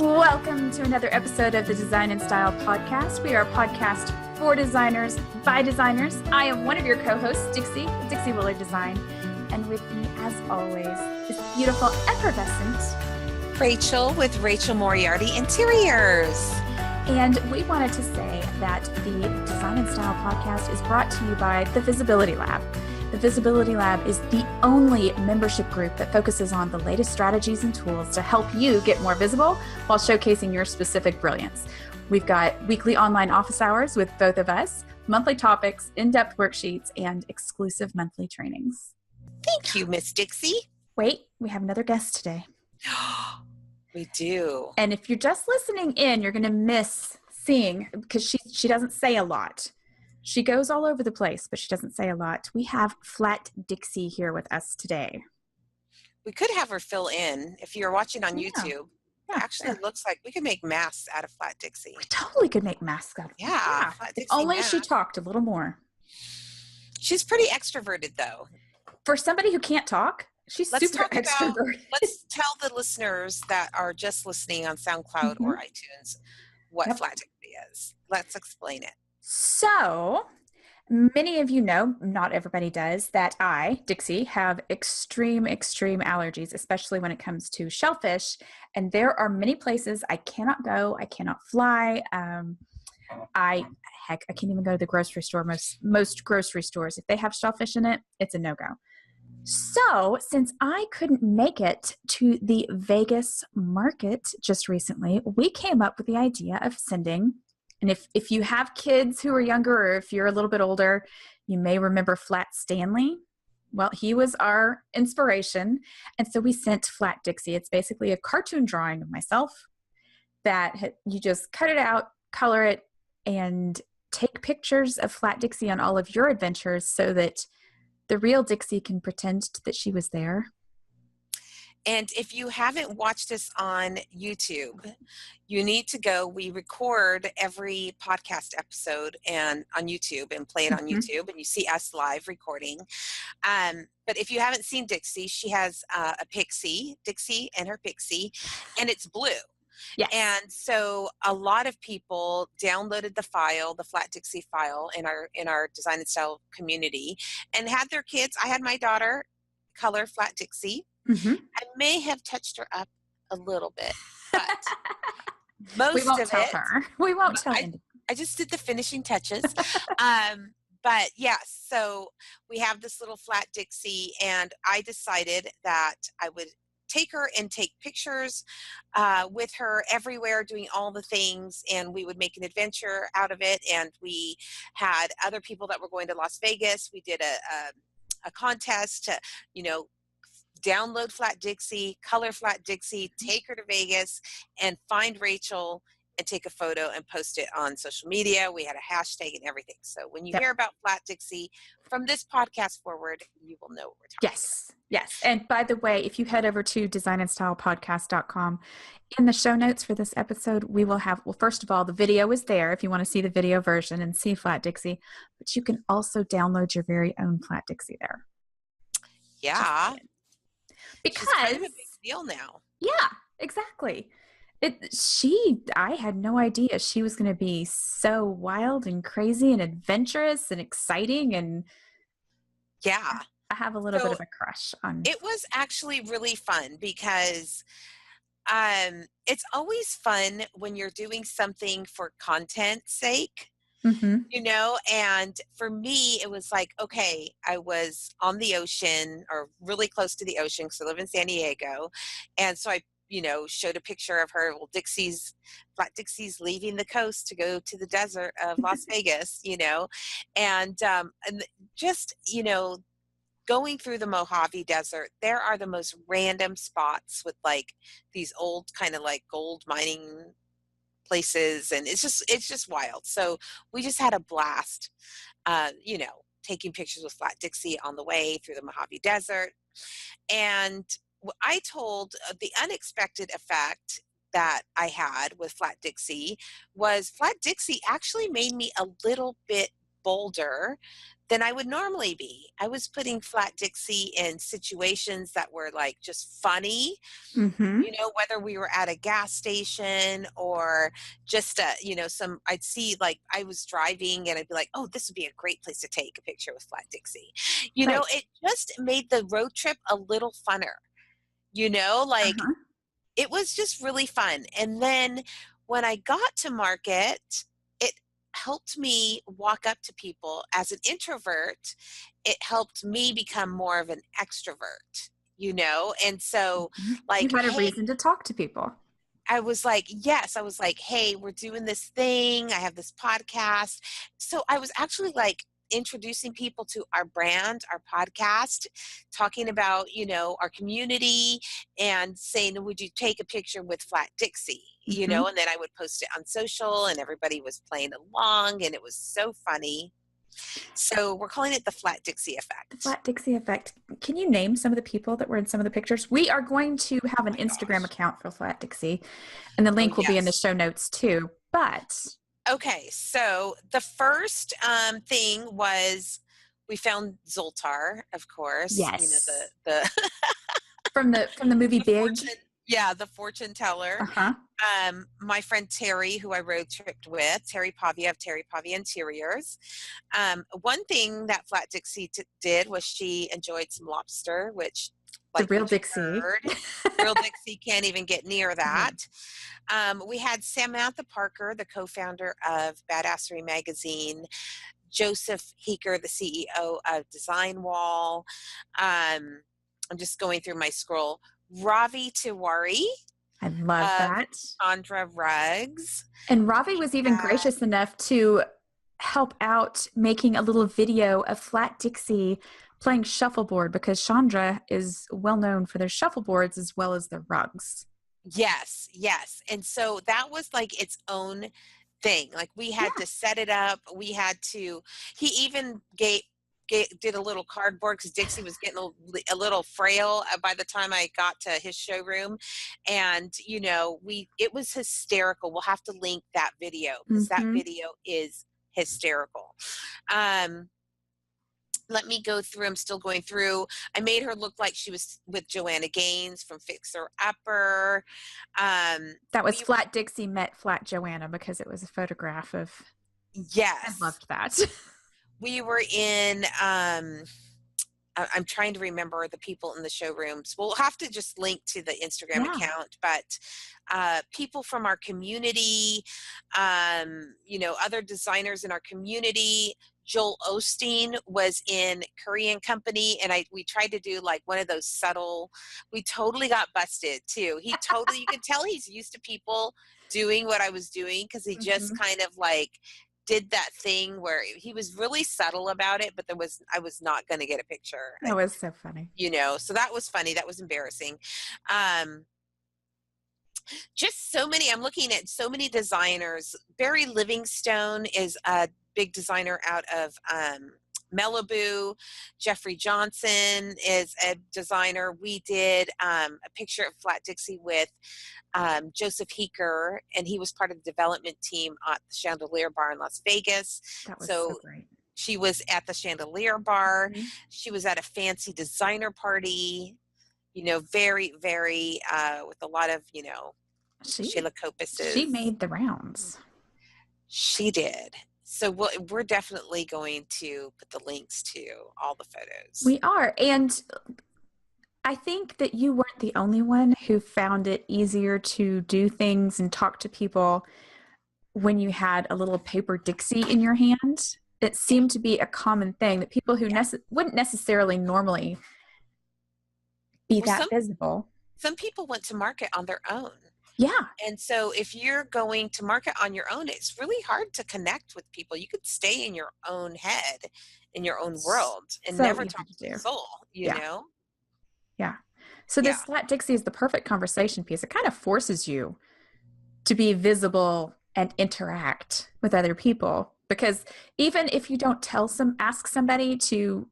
Welcome to another episode of the Design+Style podcast. We are a podcast for designers by designers. I am one of your co-hosts, Dixie Willard Design. And with me, as always, is beautiful, effervescent Rachel with Rachel Moriarty Interiors. And we wanted to say that the Design+Style podcast is brought to you by the Visibility Lab. The Visibility Lab is the only membership group that focuses on the latest strategies and tools to help you get more visible while showcasing your specific brilliance. We've got weekly online office hours with both of us, monthly topics, in-depth worksheets, and exclusive monthly trainings. Thank you, Miss Dixie. Wait, we have another guest today. We do. And if you're just listening in, you're going to miss seeing, because she doesn't say a lot. She goes all over the place, but she doesn't say a lot. We have Flat Dixie here with us today. We could have her fill in. If you're watching on YouTube, it actually looks like we could make masks out of Flat Dixie. We totally could make masks out of it. Yeah. If only she talked a little more. She's pretty extroverted, though. For somebody who can't talk, she's super extroverted. Let's tell the listeners that are just listening on SoundCloud or iTunes what Flat Dixie is. Let's explain it. So, many of you know, not everybody does, that I, Dixie, have extreme allergies, especially when it comes to shellfish. And there are many places I cannot go. I cannot fly. I can't even go to the grocery store. Most grocery stores, if they have shellfish in it, it's a no-go. So, since I couldn't make it to the Vegas market just recently, we came up with the idea of sending. And if you have kids who are younger, or if you're a little bit older, you may remember Flat Stanley. Well, he was our inspiration. And so we sent Flat Dixie. It's basically a cartoon drawing of myself that you just cut it out, color it, and take pictures of Flat Dixie on all of your adventures so that the real Dixie can pretend that she was there. And if you haven't watched us on YouTube, you need to go. We record every podcast episode and on YouTube and play it on YouTube, and you see us live recording. But if you haven't seen Dixie, she has a pixie, Dixie and her pixie, and it's blue. Yes. And so a lot of people downloaded the file, the Flat Dixie file in our Design+Style community, and had their kids. I had my daughter color Flat Dixie. I may have touched her up a little bit, but most we won't of tell it, her. We won't tell her. I just did the finishing touches. But yes, so we have this little Flat Dixie, and I decided that I would take her and take pictures with her everywhere, doing all the things, and we would make an adventure out of it. And we had other people that were going to Las Vegas. We did a contest to, download Flat Dixie, color Flat Dixie, take her to Vegas, and find Rachel and take a photo and post it on social media. We had a hashtag and everything. So when you hear about Flat Dixie from this podcast forward, you will know what we're talking about. Yes. And by the way, if you head over to designandstylepodcast.com, in the show notes for this episode, we will have, well, first of all, the video is there if you want to see the video version and see Flat Dixie, but you can also download your very own Flat Dixie there. Yeah. Because it's kind of a big deal now. Yeah, exactly. I had no idea she was going to be so wild and crazy and adventurous and exciting, and yeah, I have a little bit of a crush on. It was actually really fun because it's always fun when you're doing something for content's sake. And for me, it was like, okay, I was on the ocean or really close to the ocean because I live in San Diego. And so I, showed a picture of her. Well, Flat Dixie's leaving the coast to go to the desert of Las Vegas, and just, going through the Mojave Desert, there are the most random spots with like these old kind of like gold mining places, and it's just wild. So we just had a blast, taking pictures with Flat Dixie on the way through the Mojave Desert. And I told the unexpected effect that I had with Flat Dixie was Flat Dixie actually made me a little bit bolder than I would normally be. I was putting Flat Dixie in situations that were like just funny, Mm-hmm. whether we were at a gas station or just I'd see, like, I was driving and I'd be like, oh, this would be a great place to take a picture with Flat Dixie. Right. It just made the road trip a little funner, like Uh-huh. it was just really fun. And then when I got to market, it helped me walk up to people. As an introvert, it helped me become more of an extrovert, And so, Mhm. You like, had a hey, reason to talk to people. I was like, yes, I was like, hey, we're doing this thing. I have this podcast. So I was actually like introducing people to our brand, our podcast, talking about, our community and saying, would you take a picture with Flat Dixie? Mm-hmm. And then I would post it on social and everybody was playing along and it was so funny. So we're calling it the Flat Dixie The effect. Flat Dixie effect. Can you name some of the people that were in some of the pictures? We are going to Oh have an my Instagram gosh. account for Flat Dixie, and the Oh, link will be in the yes. show notes too. But Okay, so the first thing was we found Zoltar, of course. yes, The from the movie the Big. fortune, yeah, the fortune teller. Uh-huh. My friend Terry, who I road tripped with, Terry Pavia of Terry Pavia Interiors. One thing that Flat Dixie did was she enjoyed some lobster, which, The like you real just Dixie. heard, real Dixie can't even get near No. that. We had Samantha Parker, the co-founder of Badassery Magazine, Joseph Heeker, the CEO of Design Wall. I'm just going through my scroll. Ravi Tiwari I love of that. Chandra Rugs. And Ravi was even Uh, gracious enough to help out making a little video of Flat Dixie playing shuffleboard because Chandra is well known for their shuffleboards as well as their rugs. yes, yes. And so that was like its own thing. Like we had Yeah. to set it up. He even did a little cardboard because Dixie was getting a little frail by the time I got to his showroom. And, it was hysterical. We'll have to link that video because that Mm-hmm. video is hysterical. Um, Let me go through. I'm still going through. I made her look like she was with Joanna Gaines from Fixer Upper. That was We were, Flat Dixie met Flat Joanna because it was a photograph of. I yes, loved that. we were in. I'm trying to remember the people in the showrooms. We'll have to just link to the Instagram Yeah. account, but people from our community, other designers in our community. Joel Osteen was in Korean Company, and we tried to do like one of those subtle. We totally got busted too. You could tell he's used to people doing what I was doing because he just Mm-hmm. kind of like did that thing where he was really subtle about it, but I was not going to get a picture, That was so funny. so that was funny. That was embarrassing. Um, just so many, I'm looking at so many designers. Barry Livingstone is a big designer out of, Malibu. Jeffrey Johnson is a designer. We did a picture of Flat Dixie with Joseph Heeker, and he was part of the development team at the Chandelier Bar in Las Vegas. That was so So great. she was at the Chandelier Bar. Mhm. She was at a fancy designer party, very, very, with a lot of, She Sheila she Copis's. made the rounds. She did. So we're definitely going to put the links to all the photos. We are. And I think that you weren't the only one who found it easier to do things and talk to people when you had a little paper Dixie in your hand. It Yeah, seemed to be a common thing that people who yeah. wouldn't necessarily normally be Well, that visible. some people went to market on their own. Yeah, And so if you're going to market on your own, it's really hard to connect with people. You could stay in your own head, in your own world, and so never easy talk to to a do. soul, Yeah, yeah. So Yeah. this Flat Dixie is the perfect conversation piece. It kind of forces you to be visible and interact with other people because even if you don't ask somebody to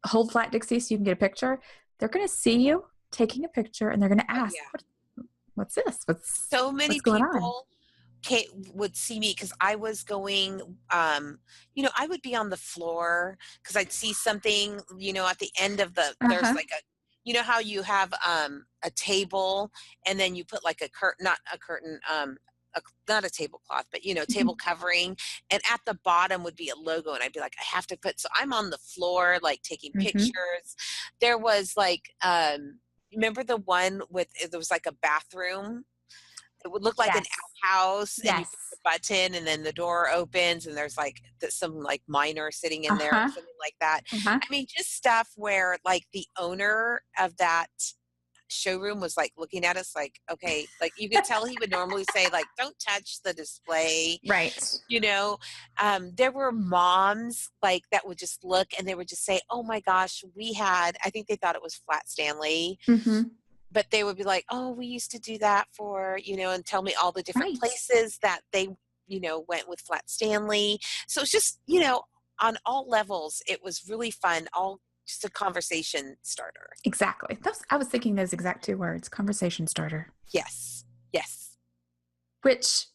hold Flat Dixie so you can get a picture, they're going to see you taking a picture and they're going to Oh, ask, yeah. what's this? So many What's going on? people would see me because I was going, I would be on the floor because I'd see something, at the end of there's Uh-huh. like how you have a table and then you put like a curtain, not a curtain, not a tablecloth, but table Mhm. covering, and at the bottom would be a logo, and I'd be like, I have to so I'm on the floor like taking Mhm. pictures. There was like, remember the one with there was like a bathroom, it would look like an Yes. outhouse, and you push the Yes. button and then the door opens and there's like some like miner sitting in there or Uh-huh. something like that. Uh-huh. I mean, just stuff where like the owner of that showroom was like looking at us like, okay, like you could tell he would normally say like, don't touch the display, Right. you know. There were moms like that would just look and they would just say, oh my gosh, I think they thought it was Flat Stanley, Mhm. but they would be like, oh, we used to do that for, and tell me all the different Right. places that they, went with Flat Stanley. So it's just, on all levels, it was really fun, all just a conversation starter. Exactly. I was thinking those exact two words, conversation starter, Yes. Yes. which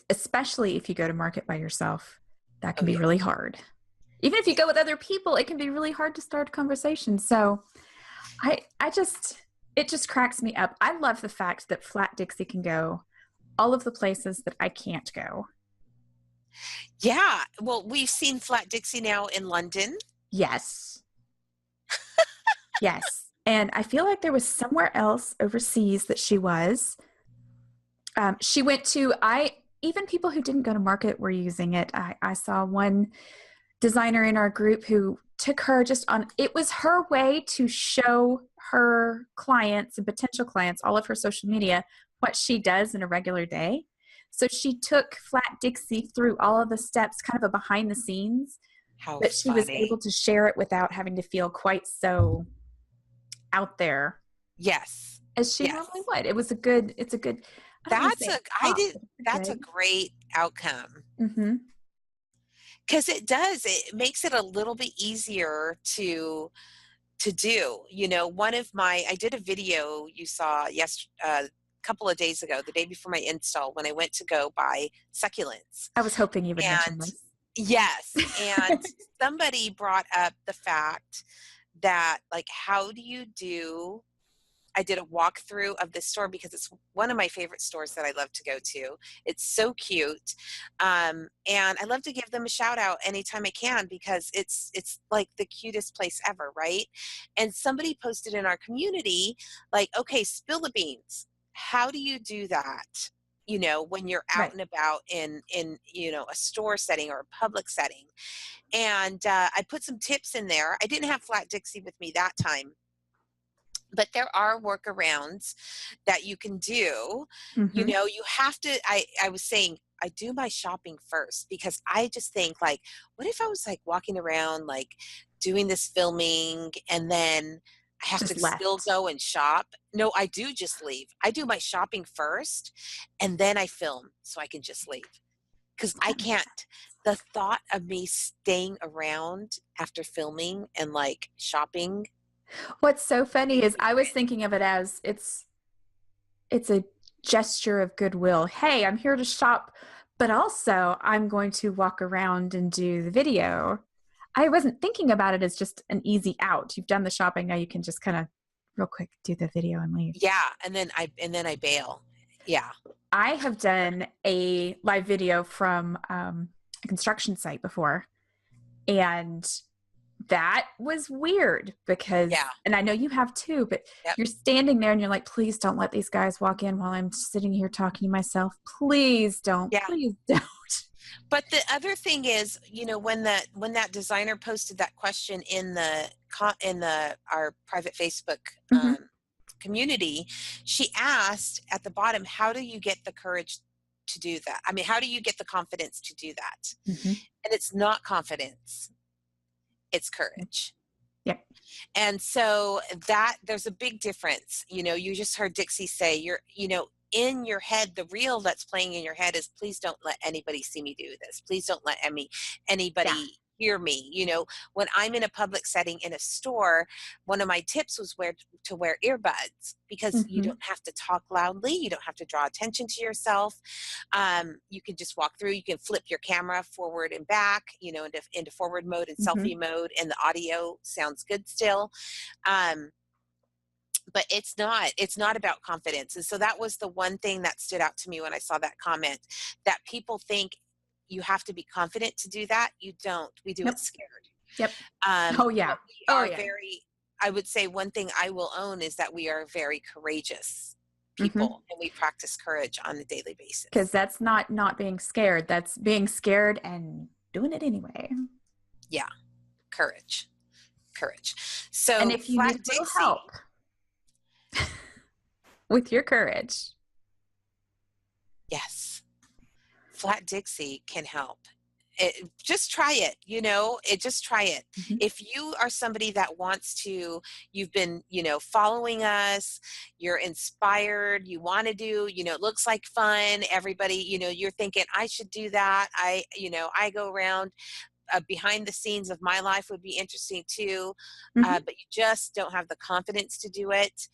especially if you go to market by yourself, that Oh, can be yeah. really hard. Even if you Yeah. go with other people, it can be really hard to start a conversation. So I just it just cracks me up. I love the fact that Flat Dixie can go all of the places that I can't go. Yeah. Well, we've seen Flat Dixie now in London. Yes. Yes. And I feel like there was somewhere else overseas that she was. She went to, even people who didn't go to market were using it. I saw one designer in our group who took her just on, it was her way to show her clients and potential clients, all of her social media, what she does in a regular day. So she took Flat Dixie through all of the steps, kind of a behind the scenes, How but she was funny. able to share it without having to feel quite so out there Yes. as she normally Yes. would. It's a good, I don't want to That's say a, a I pop, did, but it's a that's a good. great outcome. Mm-hmm. Because it makes it a little bit easier to do. One of my I did a video you saw a couple of days ago, the day before my install, when I went to go buy succulents. I was hoping you would mention And this. yes, and somebody brought up the fact that like, how do you do I did a walkthrough of this store because it's one of my favorite stores that I love to go to. It's so cute, and I love to give them a shout out anytime I can because it's like the cutest place ever, right? And somebody posted in our community, like, okay, spill the beans. How do you do that? When you're out Right. and about in a store setting or a public setting. And I put some tips in there. I didn't have Flat Dixie with me that time, but there are workarounds that you can do. Mm-hmm. You have to, I was saying, I do my shopping first because I just think like, what if I was like walking around like doing this filming and then I have Just to still left. go and shop? No, I do just leave. I do my shopping first and then I film so I can just leave because I That makes can't. The thought of me staying around after filming and like shopping What's so funny makes is me I was cringe. thinking of it as it's a gesture of goodwill. Hey, I'm here to shop, but also I'm going to walk around and do the video. I wasn't thinking about it as just an easy out. You've done the shopping, now you can just kind of real quick do the video and leave. Yeah, and then I bail. Yeah. I have done a live video from a construction site before, and that was weird because, Yeah. and I know you have too, but Yep. you're standing there and you're like, please don't let these guys walk in while I'm sitting here talking to myself. Please don't. Yeah. Please don't. But the other thing is, when that designer posted that question in the our private Facebook Hmm. community, she asked at the bottom, how do you get the courage to do that? I mean, how do you get the confidence to do that? Hmm. And it's not confidence, it's courage. Yep. And so that there's a big difference. You just heard Dixie say in your head, the reel that's playing in your head is, please don't let anybody see me do this. Please don't let Yeah. anybody, hear me. When I'm in a public setting in a store, one of my tips was to wear earbuds, because you Mm-hmm. don't have to talk loudly. You don't have to draw attention to yourself. You can just walk through. You can flip your camera forward and back, into forward mode and Mm-hmm. selfie mode, and the audio sounds good still. But it's not about confidence. And so that was the one thing that stood out to me when I saw that comment, that people think you have to be confident to do that. You don't. We do Yep. it scared. Yep. Oh yeah. But we Oh are yeah. I would say one thing I will own is that we are very courageous Mm-hmm. people, and we practice courage on a daily Because basis. that's not being scared. That's being scared and doing it anyway. Yeah. Courage. And So if you need Flat a little Dixie, help with your courage, yes, Flat Dixie can help. Just try it, just try it. mm-hmm. If you are somebody that you've been, following us, you're inspired, you want to do, it looks like fun. Everybody, you're thinking, I should do that. I go around, behind the scenes of my life would be interesting too. Mm-hmm. But you just don't have the confidence to do it.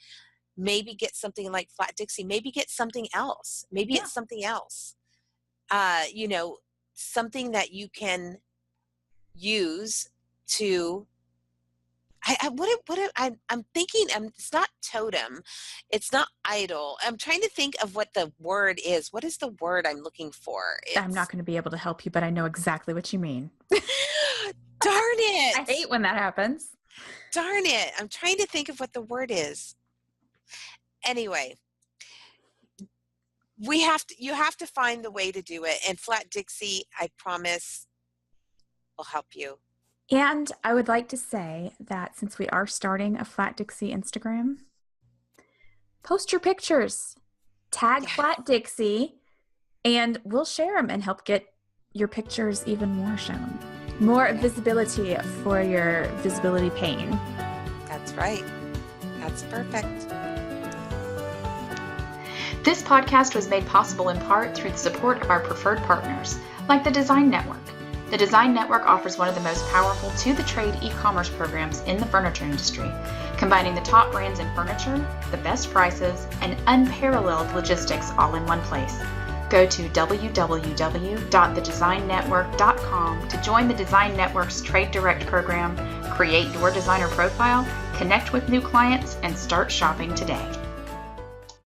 Maybe get something like Flat Dixie, maybe get something else. Maybe Yeah. it's something else. Something that you can use to I'm thinking, it's not totem, it's not idol. I'm trying to think of what the word is. What is the word I'm looking for? I'm not It's going to be able to help you, but I know exactly what you mean. darn I it. hate when that happens. Darn it. I'm trying to think of what the word is. Anyway, you have to find the way to do it. And Flat Dixie, I promise, will help you. And I would like to say that since we are starting a Flat Dixie Instagram, post your pictures, tag Yeah. Flat Dixie, and we'll share them and help get your pictures even more shown. More visibility for your visibility pain. That's right. That's perfect. This podcast was made possible in part through the support of our preferred partners, like the Design Network. The Design Network offers one of the most powerful to-the-trade e-commerce programs in the furniture industry, combining the top brands in furniture, the best prices, and unparalleled logistics all in one place. Go to www.thedesignnetwork.com to join the Design Network's Trade Direct program, create your designer profile, connect with new clients, and start shopping today.